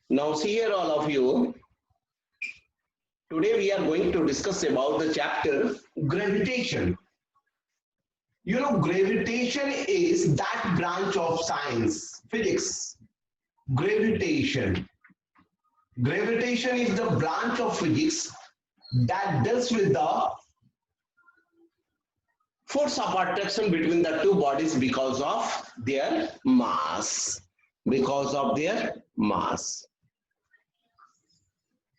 Now see here all of you. Today we are going to discuss about the chapter gravitation. You know, gravitation is that branch of science, physics. Gravitation. Gravitation is the branch of physics that deals with the force of attraction between the two bodies because of their mass. Because of their mass.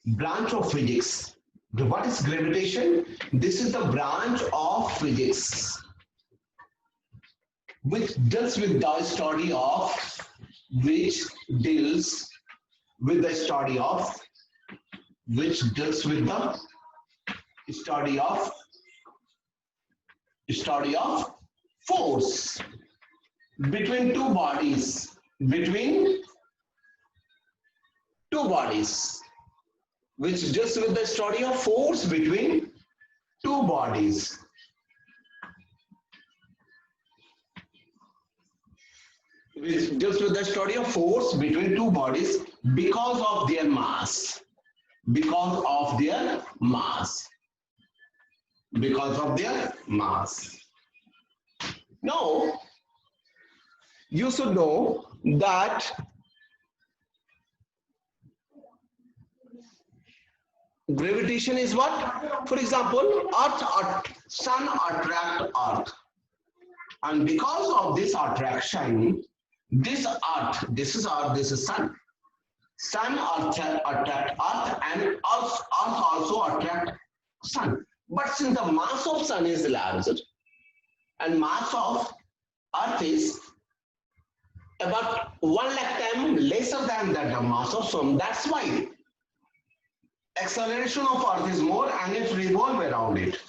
Branch of physics. What is gravitation? This is the branch of physics which deals with the study of which deals with the study of force between two bodies which deals with the study of force between two bodies. Which deals with the study of force between two bodies because of their mass. Because of their mass. Because of their mass. Now, you should know that gravitation is what? For example, sun attract earth, and because of this attraction, this earth, this is earth, this is sun. Sun attract earth, and earth also attract sun. But since the mass of sun is larger and mass of earth is about 1 lakh times lesser than that the mass of sun, that's why acceleration of earth is more and it revolves around it.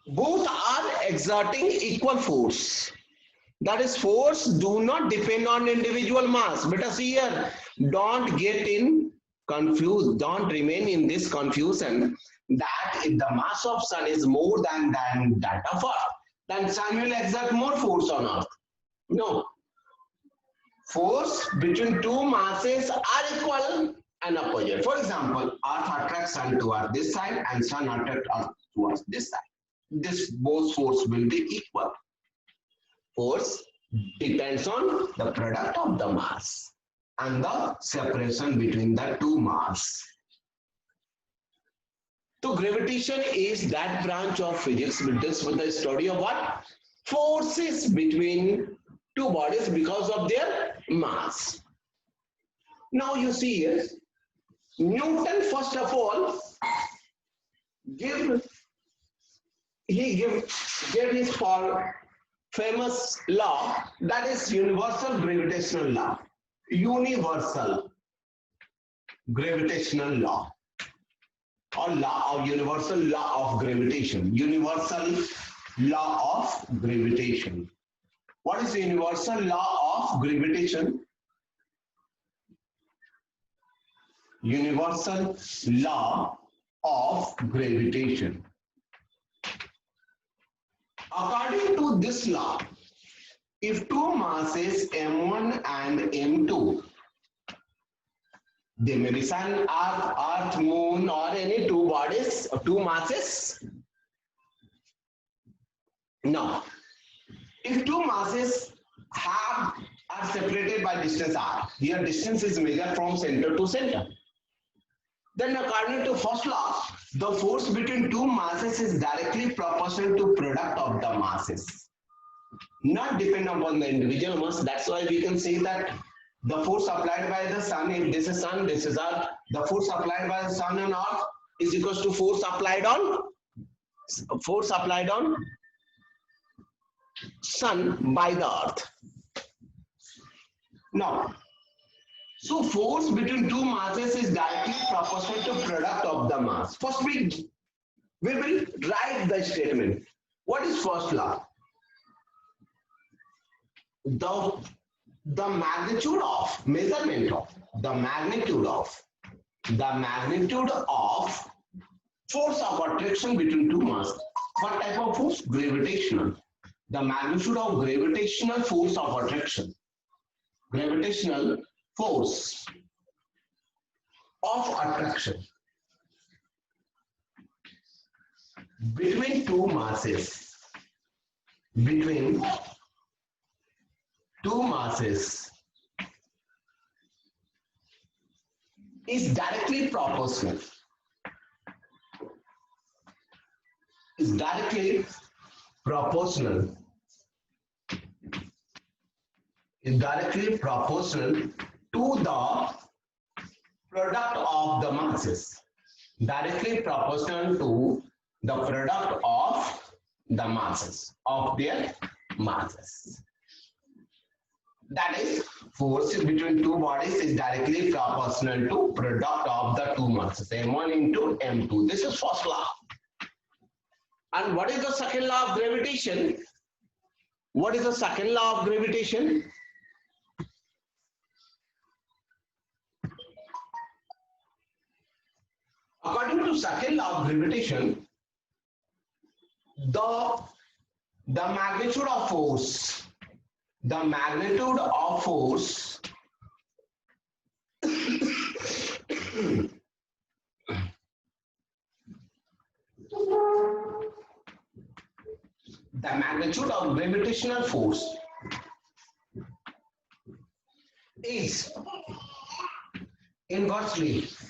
Both are exerting equal force. That is, force do not depend on individual mass. But see here, don't get in confused, don't remain in this confusion that if the mass of sun is more than that of earth, then sun will exert more force on earth. No. Force between two masses are equal and opposite. For example, earth attracts sun towards this side and sun attracts earth towards this side. This both force will be equal. Force depends on the product of the mass and the separation between the two mass. So gravitation is that branch of physics which deals with the study of what? Forces between two bodies because of their mass. Now you see here, Newton first of all gave his famous law, that is universal gravitational law. Universal gravitational law, or universal law of gravitation. Universal law of gravitation. What is the universal law of gravitation? Universal law of gravitation. According to this law, if two masses m1 and m2, they may be sun, earth, moon, or any two bodies or two masses. Now, if two masses are separated by distance r, here distance is measured from center to center, then according to first law, the force between two masses is directly proportional to product of the masses, not depend upon the individual mass. That's why we can say that the force applied by the sun, if this is sun, this is earth, the force applied by the sun and earth is equals to force applied on sun by the earth. Now, so force between two masses is directly proportional to product of the mass. First we will write the statement. What is first law? The magnitude of measurement of the magnitude of force of attraction between two masses. What type of force? Gravitational. The magnitude of gravitational force of attraction. gravitational force of attraction between two masses, is directly proportional. Is directly proportional. Is directly proportional to the product of the masses. Directly proportional to the product of the masses, of their masses. That is, force between two bodies is directly proportional to product of the two masses, m1 into m2. This is first law. And what is the second law of gravitation? What is the second law of gravitation? According to second law of gravitation, the magnitude of force, the magnitude of gravitational force is inversely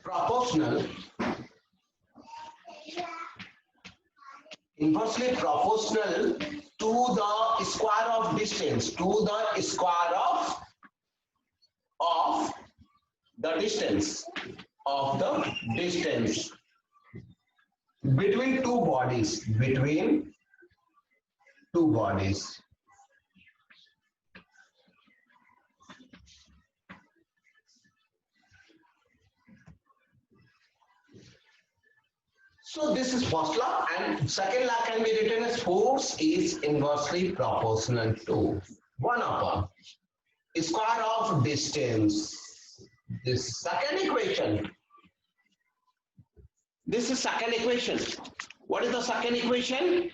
proportional to the square of distance, between two bodies. So this is first law, and second law can be written as force is inversely proportional to 1 upon square of distance. This second equation. This is second equation. What is the second equation?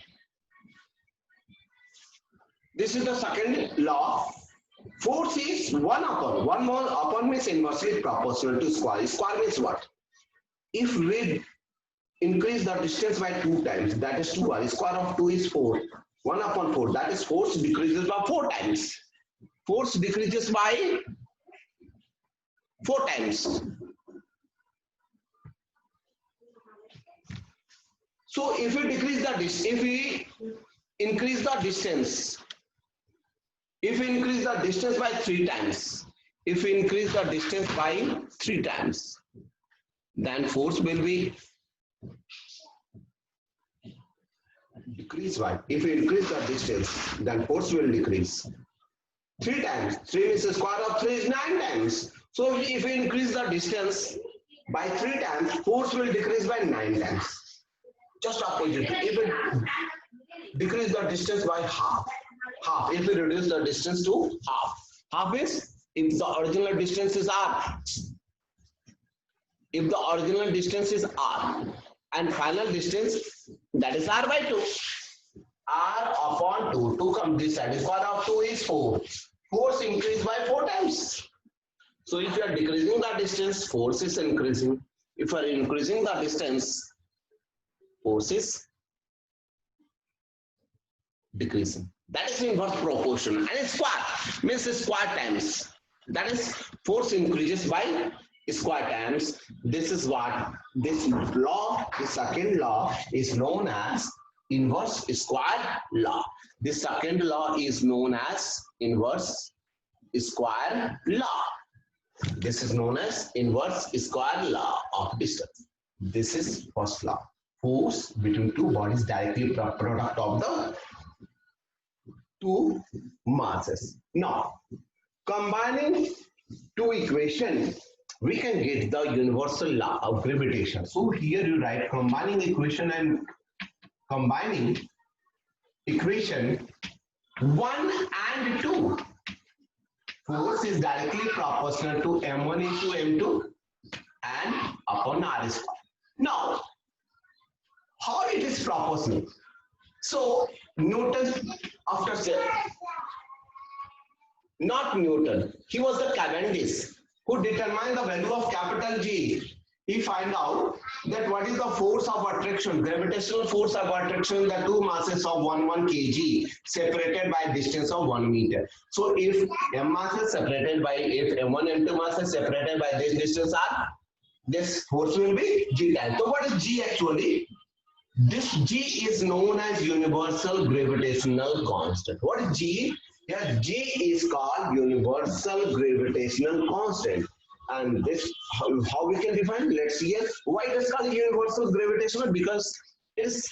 This is the second law. Force is 1 upon. 1 more upon means inversely proportional to square. Square means what? If we increase the distance by 2 times, that is 2r. Square of 2 is 4. 1 upon 4, that is force decreases by 4 times. Force decreases by 4 times. So if we increase the distance, by 3 times, then force will be decrease by. If we increase the distance, then force will decrease 3 times. 3 is the square of 3 is 9 times. So if we increase the distance by 3 times, force will decrease by 9 times. Just opposite. If we decrease the distance by half. If we reduce the distance to half is if the original distance is r. If the original distance is r and final distance, that is r by 2. R upon 2. 2 comes this side. Square of 2 is 4. Force increased by 4 times. So if you are decreasing the distance, force is increasing. If you are increasing the distance, force is decreasing. That is inverse proportion. And square means square times. That is force increases by square times. This is what this law, the second law, is known as inverse square law. The second law is known as inverse square law. This is known as inverse square law of distance. This is first law. Force between two bodies directly product of the two masses. Now, combining two equations, we can get the universal law of gravitation. So here you write combining equation and combining equation 1 and 2. Force is directly proportional to m1 into m2 and upon r square. Now, how it is proportional? So, Newton, after not Newton, he was the Cavendish who determined the value of capital G. He find out that what is the force of attraction, gravitational force of attraction, the two masses of 1 kg separated by distance of 1 meter. So if m mass is separated by, if m1 m2 mass is separated by this distance r, this force will be G time. So what is G actually? This G is known as universal gravitational constant. What is G? Here G is called universal gravitational constant. And this, how we can define? Let's see here. Why it is called universal gravitational? Because it's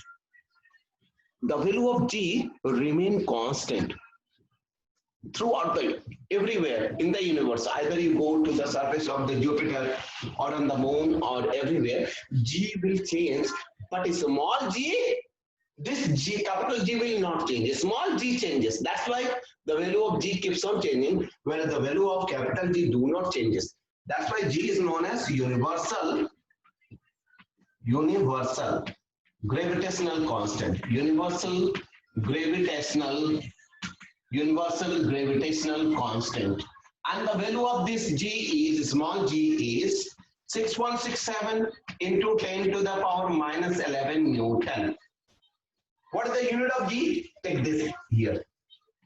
the value of G remain constant throughout the everywhere in the universe. Either you go to the surface of the Jupiter or on the moon or everywhere, G will change, but a small g, this G, capital G will not change. A small g changes. That's why the value of G keeps on changing, whereas the value of capital G do not changes. That's why G is known as universal gravitational constant. Universal gravitational constant. And the value of this G is, small g is 6.67 into 10 to the power minus 11 Newton. What is the unit of G? Take this here.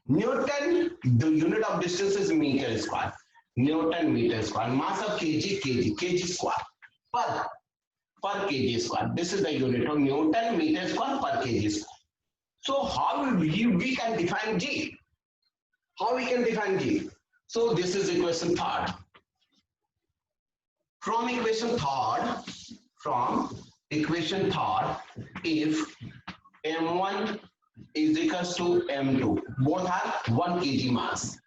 Newton, the unit of distance is meter square. Newton meter square. Mass of kg square per kg square. This is the unit of Newton meter square per kg square. So how we can define G? How we can define G? So this is equation third. From equation third, if m1 is equals to m2, both have 1 kg mass,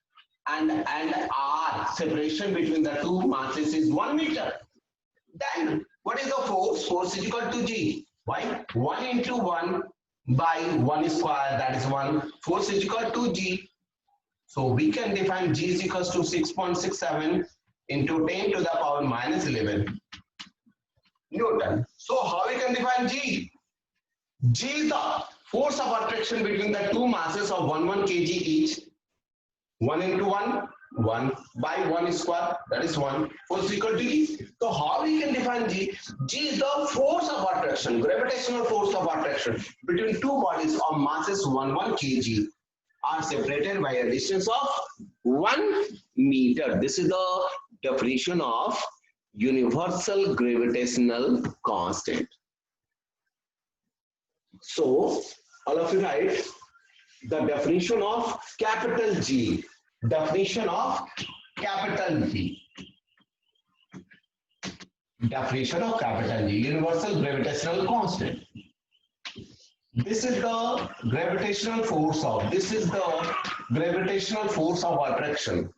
and r, separation between the two masses is 1 meter, then what is the force? Force is equal to G. Why? 1 into 1 by 1 square, that is 1. Force is equal to G. So we can define G is equals to 6.67 into 10 to the power minus 11 Newton. So how we can define G? G is the force of attraction between the two masses of 1 kg each. 1 into 1, 1 by 1 square, that is 1. Force equal to G. So how we can define G? G is the force of attraction, gravitational force of attraction between two bodies of masses 1 kg are separated by a distance of 1 meter. This is the definition of universal gravitational constant. So all of you write the definition of capital G. Definition of capital G. Definition of capital G. Universal gravitational constant. This is the gravitational force of, this is the gravitational force of attraction.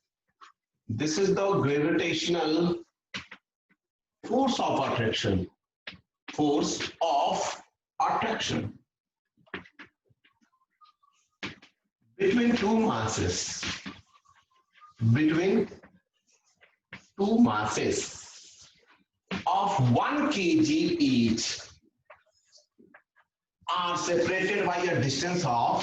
This is the gravitational force of attraction. Force of attraction between two masses. Between two masses of 1 kg each are separated by a distance of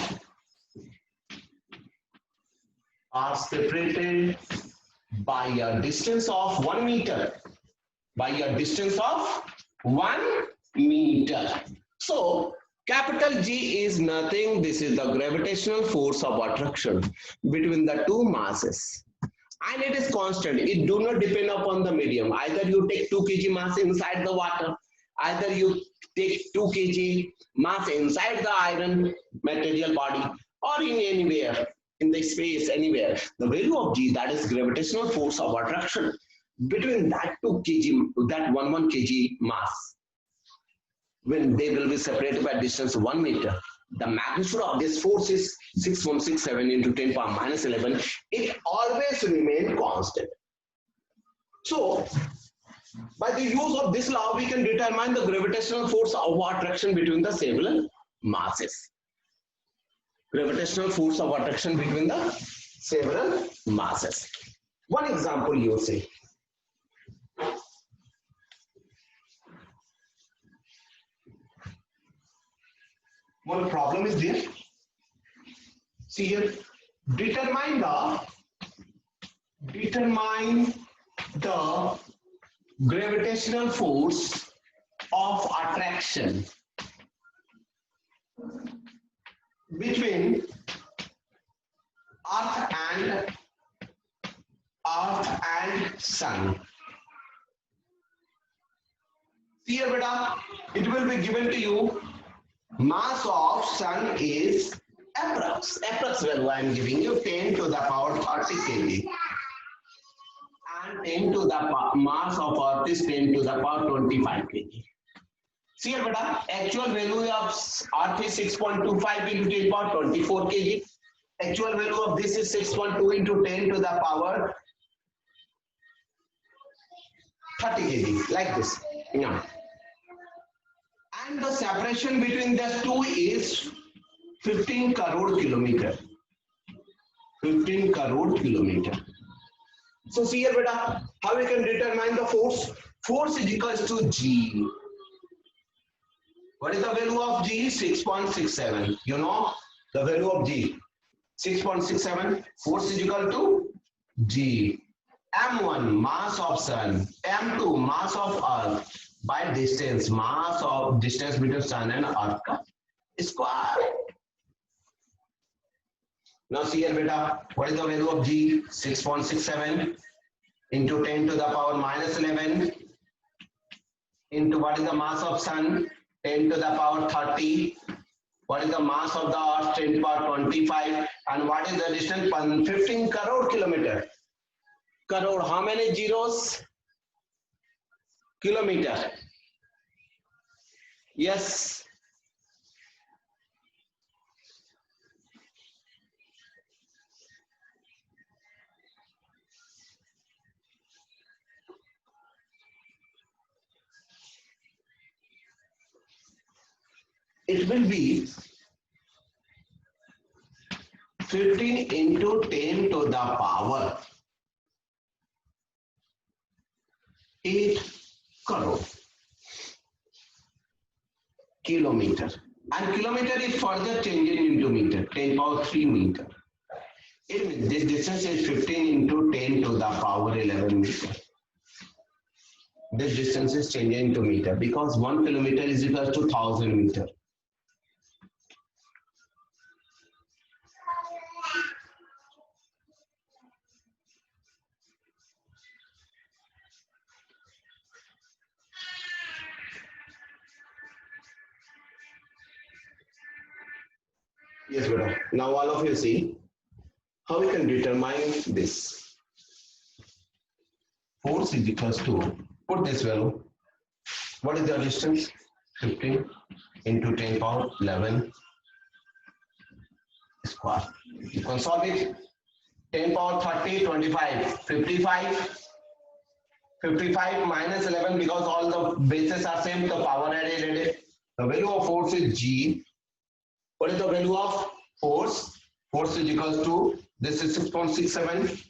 1 meter. By a distance of 1 meter. So capital G is nothing. This is the gravitational force of attraction between the two masses. And it is constant. It do not depend upon the medium. Either you take 2 kg mass inside the water, either you take 2 kg mass inside the iron material body, or in anywhere, in the space, anywhere. The value of G, that is gravitational force of attraction between that 2 kg, that 1 kg mass, when they will be separated by distance 1 meter, the magnitude of this force is 6.67 into 10 power minus 11. It always remain constant. So by the use of this law, we can determine the gravitational force of attraction between the several masses. Gravitational force of attraction between the several masses. One example you say. One problem is there. See here, determine the gravitational force of attraction between Earth and Sun. See here, beta, it will be given to you. Mass of Sun is approx value I am giving you 10 to the power 30 kg, and 10 to the mass of Earth is 10 to the power 25 kg. See here, beta, actual value of Earth is 6.25 into 10 power 24 kg. Actual value of this is 6.2 into 10 to the power 30 kg, like this. Yeah. And the separation between the two is 15 crore kilometer. 15 crore kilometer. So see here, beta, how we can determine the force? Force is equals to G. What is the value of G? 6.67. You know the value of G. 6.67. Force is equal to G. M1 mass of Sun. M2 mass of Earth by distance. Mass of distance between Sun and Earth ka square. Now see here, beta, what is the value of G? 6.67 into 10 to the power minus 11 into what is the mass of Sun? 10 to the power 30. What is the mass of the Earth? 10 to the power 25. And what is the distance? 15 crore kilometer. Crore, how many zeros? Kilometer. Yes. It will be 15 into 10 to the power 8 crore kilometer. And kilometer is further changing into meter, 10 power 3 meter. It means this distance is 15 into 10 to the power 11 meter. This distance is changing into meter because 1 kilometer is equal to 1000 meter. Yes, beta. Now all of you see how we can determine this. Force is equals to, put this value. What is the distance? 15 into 10 power 11 square. You can solve it. 10 power 30, 25, 55. 55 minus 11 because all the bases are same, the power added. The value of force is G. What is the value of force? Force is equals to, this is 6.67.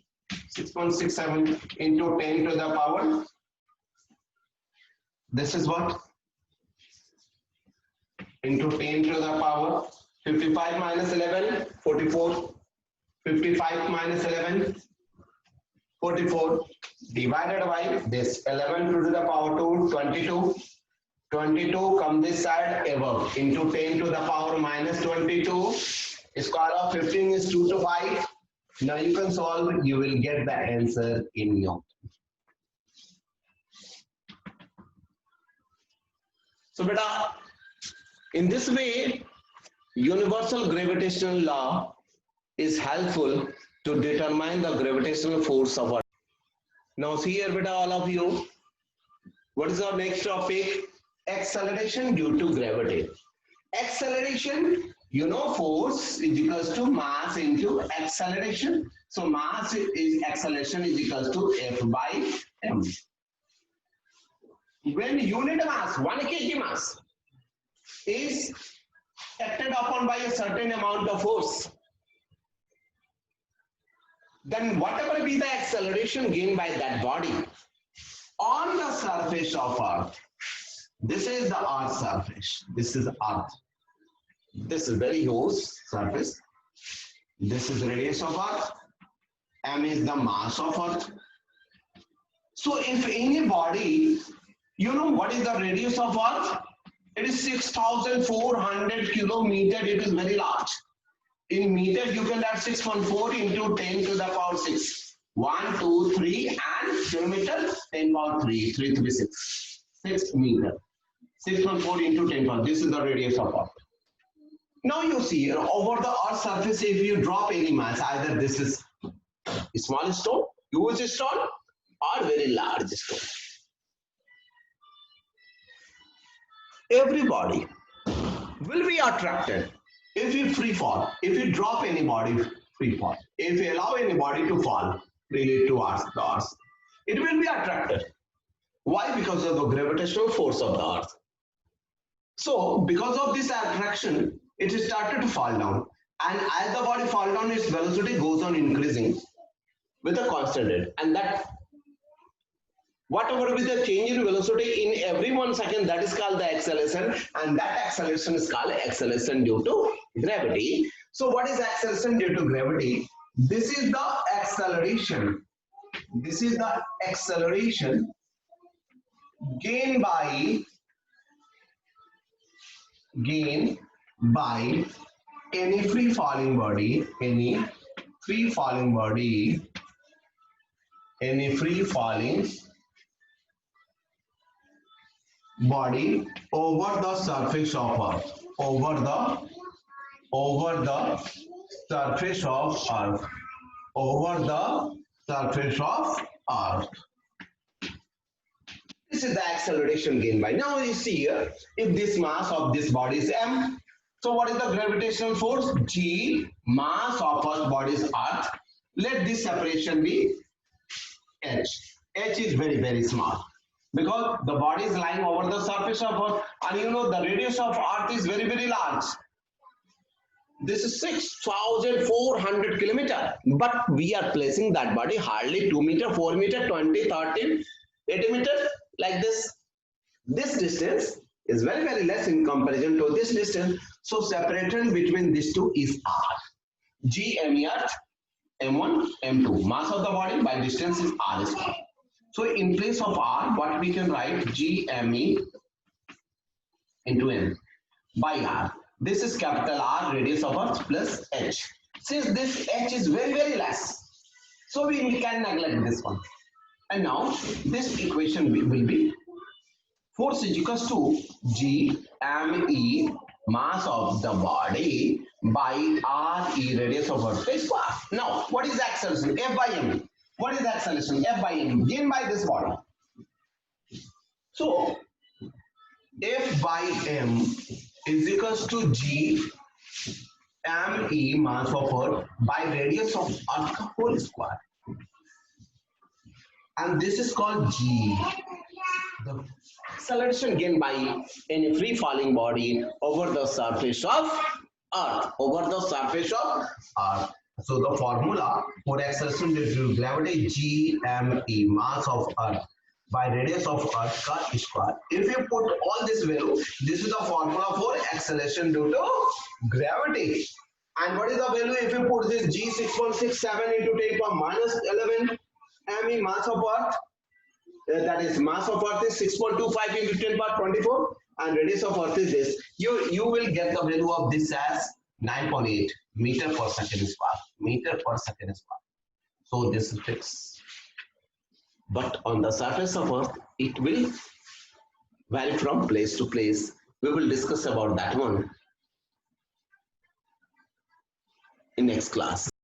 6.67 into 10 to the power. This is what? Into 10 to the power. 55 minus 11, 44. 55 minus 11, 44. Divided by this 11 to the power 2, 22. 22 come this side above into 10 to the power minus 22. Square of 15 is 2 to 5. Now you can solve, you will get the answer in your. So beta, in this way, universal gravitational law is helpful to determine the gravitational force of Earth. Now see here, beta, all of you. What is our next topic? Acceleration due to gravity. Acceleration, you know, force is equals to mass into acceleration. So mass is acceleration is equals to F by M. When unit mass, 1 kg mass, is acted upon by a certain amount of force, then whatever be the acceleration gained by that body on the surface of Earth, this is the Earth surface. This is Earth. This is very huge surface. This is the radius of Earth. M is the mass of Earth. So if any body, you know what is the radius of Earth? It is 6,400 kilometers. It is very large. In meters, you can add 6.4 into 10 to the power 6. 1, 2, 3, and kilometer 10 power 3. 3 to be 6. 6 meter. 6.4 into 10 power. This is the radius of Earth. Now you see over the Earth's surface, if you drop any mass, either this is a small stone, huge stone, or very large stone. Everybody will be attracted if you free fall, if you drop any body free fall, if you allow anybody to fall really towards the Earth, it will be attracted. Why? Because of the gravitational force of the Earth. So because of this attraction, it started to fall down, and as the body fall down, its velocity goes on increasing with a constant rate, and that whatever be the change in velocity in every 1 second, that is called the acceleration, and that acceleration is called acceleration due to gravity. So what is acceleration due to gravity? This is the acceleration. This is the acceleration gained by any free falling body, any free falling body over the surface of Earth, over the surface of Earth, over the surface of Earth. This is the acceleration gained by. Now you see here, if this mass of this body is m, so what is the gravitational force? G, mass of first body is Earth. Let this separation be h. H is very, very small because the body is lying over the surface of Earth, and you know the radius of Earth is very, very large. This is 6,400 kilometers, but we are placing that body hardly 2 meter, 4 meter, 20, 30, 80 meters like this. This distance is very, very less in comparison to this distance. So separation between these two is R. G, M, Earth, M1, M2. Mass of the body by distance is R square. So in place of R, what we can write? G, M, E into M by R. This is capital R, radius of Earth, plus H. Since this H is very, very less, so we can neglect this one. And now this equation will be force is equals to G M E, mass of the body, by R E, radius of Earth square. Now what is the acceleration? F by M. What is the acceleration? F by M, gained by this body. So F by M is equals to G M E, mass of Earth, by radius of Earth whole square. And this is called G. The acceleration gained by any free falling body over the surface of Earth. Over the surface of Earth. So the formula for acceleration due to gravity, G-M-E, mass of Earth by radius of Earth का square. If you put all this value, this is the formula for acceleration due to gravity. And what is the value if you put this G 6.67 into 10 power minus 11 M-E, mass of Earth? That is mass of Earth is 6.25 into 10 power 24, and radius of Earth is this. You will get the value of this as 9.8 meter per second square. Meter per second square. So this is fixed. But on the surface of Earth, it will vary from place to place. We will discuss about that one in next class.